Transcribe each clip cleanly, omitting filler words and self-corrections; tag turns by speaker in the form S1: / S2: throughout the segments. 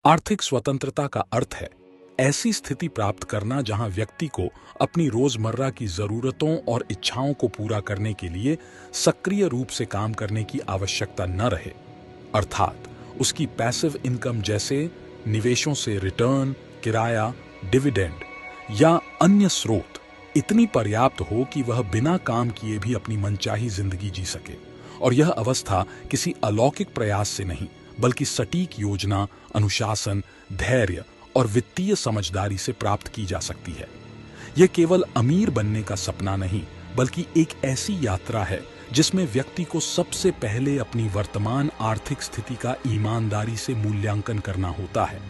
S1: आर्थिक स्वतंत्रता का अर्थ है ऐसी स्थिति प्राप्त करना जहां व्यक्ति को अपनी रोजमर्रा की जरूरतों और इच्छाओं को पूरा करने के लिए सक्रिय रूप से काम करने की आवश्यकता न रहे, अर्थात उसकी पैसिव इनकम जैसे निवेशों से रिटर्न, किराया, डिविडेंड या अन्य स्रोत इतनी पर्याप्त हो कि वह बिना काम किए भी अपनी मनचाही जिंदगी जी सके। और यह अवस्था किसी अलौकिक प्रयास से नहीं बल्कि सटीक योजना, अनुशासन, धैर्य और वित्तीय समझदारी से प्राप्त की जा सकती है। यह केवल अमीर बनने का सपना नहीं बल्कि एक ऐसी यात्रा है जिसमें व्यक्ति को सबसे पहले अपनी वर्तमान आर्थिक स्थिति का ईमानदारी से मूल्यांकन करना होता है।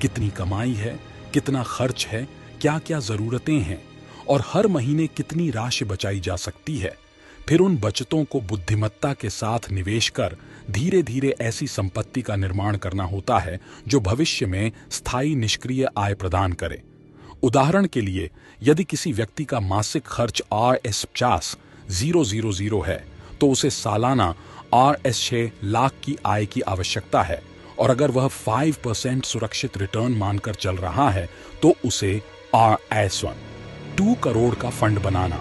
S1: कितनी कमाई है, कितना खर्च है, क्या क्या जरूरतें हैं और हर महीने कितनी राशि बचाई जा सकती है। फिर उन बचतों को बुद्धिमत्ता के साथ निवेश कर धीरे धीरे ऐसी संपत्ति का निर्माण करना होता है जो भविष्य में स्थायी निष्क्रिय आय प्रदान करे। उदाहरण के लिए, यदि किसी व्यक्ति का मासिक खर्च Rs50,000 है तो उसे सालाना Rs6 लाख की आय की आवश्यकता है, और अगर वह 5% सुरक्षित रिटर्न मानकर चल रहा है तो उसे Rs2 करोड़ का फंड बनाना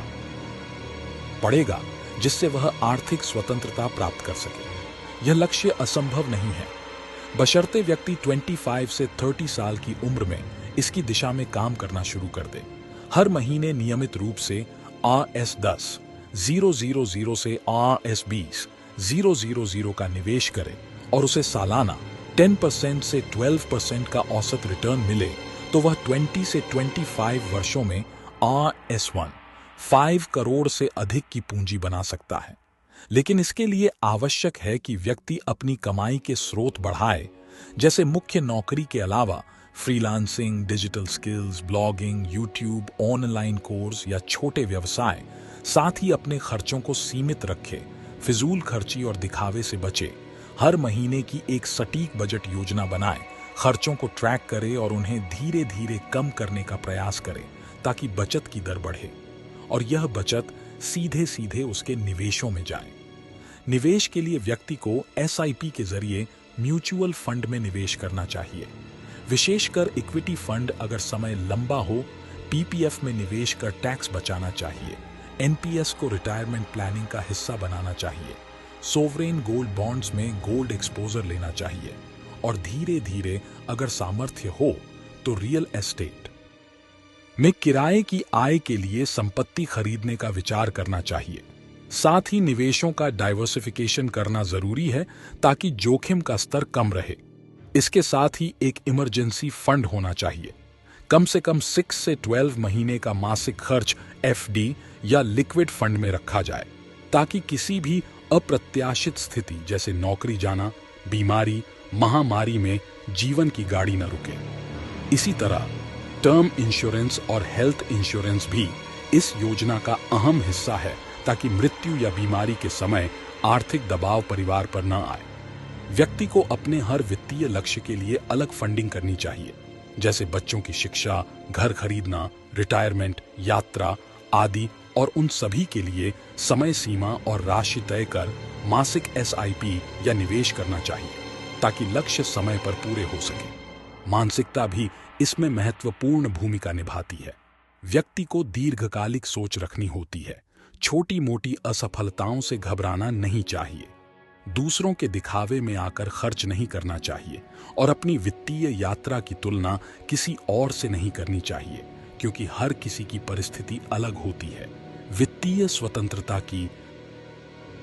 S1: पड़ेगा जिससे वह आर्थिक स्वतंत्रता प्राप्त कर सके। यह लक्ष्य असंभव नहीं है, बशर्ते व्यक्ति 25 से 30 साल की उम्र में इसकी दिशा में काम करना शुरू कर दे। हर महीने नियमित रूप से Rs10,000 से Rs20,000 का निवेश करे और उसे सालाना 10% से 12% का औसत रिटर्न मिले तो वह 20 से 25 वर्षों में Rs1 5 करोड़ से अधिक की पूंजी बना सकता है। लेकिन इसके लिए आवश्यक है कि व्यक्ति अपनी कमाई के स्रोत बढ़ाए, जैसे मुख्य नौकरी के अलावा freelancing, digital skills, blogging, YouTube, online course या छोटे व्यवसाय। साथ ही अपने खर्चों को सीमित रखे, फिजूल खर्ची और दिखावे से बचे। हर महीने की एक सटीक बजट योजना बनाए, खर्चों को ट्रैक करे और उन्हें धीरे धीरे कम करने का प्रयास करे ताकि बचत की दर बढ़े और यह बचत सीधे सीधे उसके निवेशों में जाए। निवेश के लिए व्यक्ति को SIP के जरिए म्यूचुअल फंड में निवेश करना चाहिए। विशेषकर इक्विटी फंड अगर समय लंबा हो, PPF में निवेश कर टैक्स बचाना चाहिए। NPS को रिटायरमेंट प्लानिंग का हिस्सा बनाना चाहिए। सोवरेन गोल्ड बॉन्ड्स में गोल्ड एक्सपोजर लेना चाहिए और धीरे धीरे अगर सामर्थ्य हो तो रियल एस्टेट में किराए की आय के लिए संपत्ति खरीदने का विचार करना चाहिए। साथ ही निवेशों का डाइवर्सिफिकेशन करना जरूरी है ताकि जोखिम का स्तर कम रहे। इसके साथ ही एक इमरजेंसी फंड होना चाहिए। कम से कम 6 से 12 महीने का मासिक खर्च FD या लिक्विड फंड में रखा जाए ताकि किसी भी अप्रत्याशित स्थिति जैसे नौकरी जाना, बीमारी, महामारी में जीवन की गाड़ी न रुके। इसी तरह टर्म इंश्योरेंस और हेल्थ इंश्योरेंस भी इस योजना का अहम हिस्सा है ताकि मृत्यु या बीमारी के समय आर्थिक दबाव परिवार पर न आए। व्यक्ति को अपने हर वित्तीय लक्ष्य के लिए अलग फंडिंग करनी चाहिए, जैसे बच्चों की शिक्षा, घर खरीदना, रिटायरमेंट, यात्रा आदि, और उन सभी के लिए समय सीमा और राशि तय कर मासिक SIP या निवेश करना चाहिए ताकि लक्ष्य समय पर पूरे हो सके। मानसिकता भी इसमें महत्वपूर्ण भूमिका निभाती है। व्यक्ति को दीर्घकालिक सोच रखनी होती है। छोटी मोटी असफलताओं से घबराना नहीं चाहिए, दूसरों के दिखावे में आकर खर्च नहीं करना चाहिए और अपनी वित्तीय यात्रा की तुलना किसी और से नहीं करनी चाहिए, क्योंकि हर किसी की परिस्थिति अलग होती है। वित्तीय स्वतंत्रता की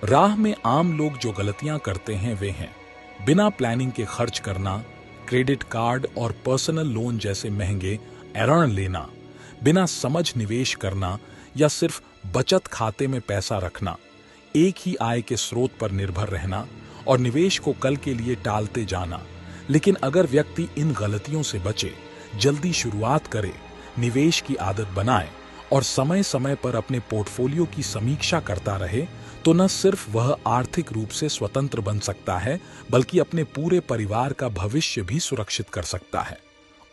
S1: राह में आम लोग जो गलतियां करते हैं वे हैं बिना प्लानिंग के खर्च करना, क्रेडिट कार्ड और पर्सनल लोन जैसे महंगे ऋण लेना, बिना समझ निवेश करना या सिर्फ बचत खाते में पैसा रखना, एक ही आय के स्रोत पर निर्भर रहना और निवेश को कल के लिए टालते जाना। लेकिन अगर व्यक्ति इन गलतियों से बचे, जल्दी शुरुआत करे, निवेश की आदत बनाए और समय समय पर अपने पोर्टफोलियो की समीक्षा करता रहे, तो न सिर्फ वह आर्थिक रूप से स्वतंत्र बन सकता है बल्कि अपने पूरे परिवार का भविष्य भी सुरक्षित कर सकता है।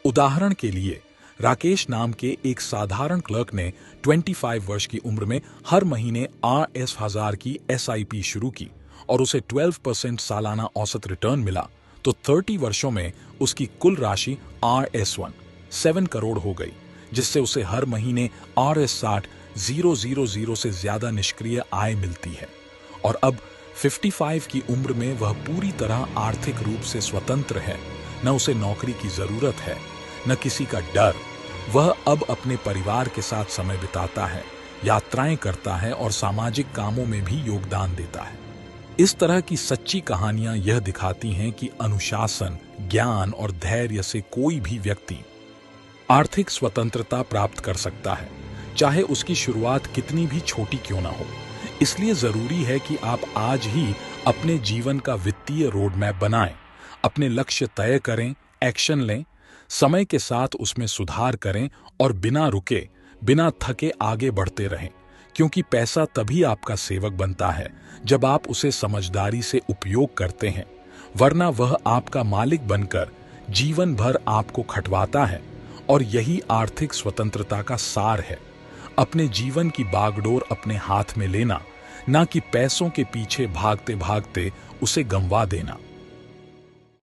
S1: उदाहरण के लिए, राकेश नाम के एक साधारण क्लर्क ने 25 वर्ष की उम्र में हर महीने Rs1000 की SIP शुरू की और उसे 12% सालाना औसत रिटर्न मिला तो 30 वर्षों में उसकी कुल राशि RS1 7 करोड़ हो गई, जिससे उसे हर महीने RS60,000 से ज्यादा निष्क्रिय आय मिलती है। और अब 55 की उम्र में वह पूरी तरह आर्थिक रूप से स्वतंत्र है। न उसे नौकरी की जरूरत है, न किसी का डर। वह अब अपने परिवार के साथ समय बिताता है, यात्राएं करता है और सामाजिक कामों में भी योगदान देता है। इस तरह की सच्ची कहानियां यह दिखाती हैं कि अनुशासन, ज्ञान और धैर्य से कोई भी व्यक्ति आर्थिक स्वतंत्रता प्राप्त कर सकता है, चाहे उसकी शुरुआत कितनी भी छोटी क्यों ना हो। इसलिए जरूरी है कि आप आज ही अपने जीवन का वित्तीय रोड मैप बनाएं, अपने लक्ष्य तय करें, एक्शन लें, समय के साथ उसमें सुधार करें और बिना रुके, बिना थके आगे बढ़ते रहें। क्योंकि पैसा तभी आपका सेवक बनता है जब आप उसे समझदारी से उपयोग करते हैं, वरना वह आपका मालिक बनकर जीवन भर आपको खटवाता है। और यही आर्थिक स्वतंत्रता का सार है, अपने जीवन की बागडोर अपने हाथ में लेना, ना कि पैसों के पीछे भागते भागते उसे गंवा देना।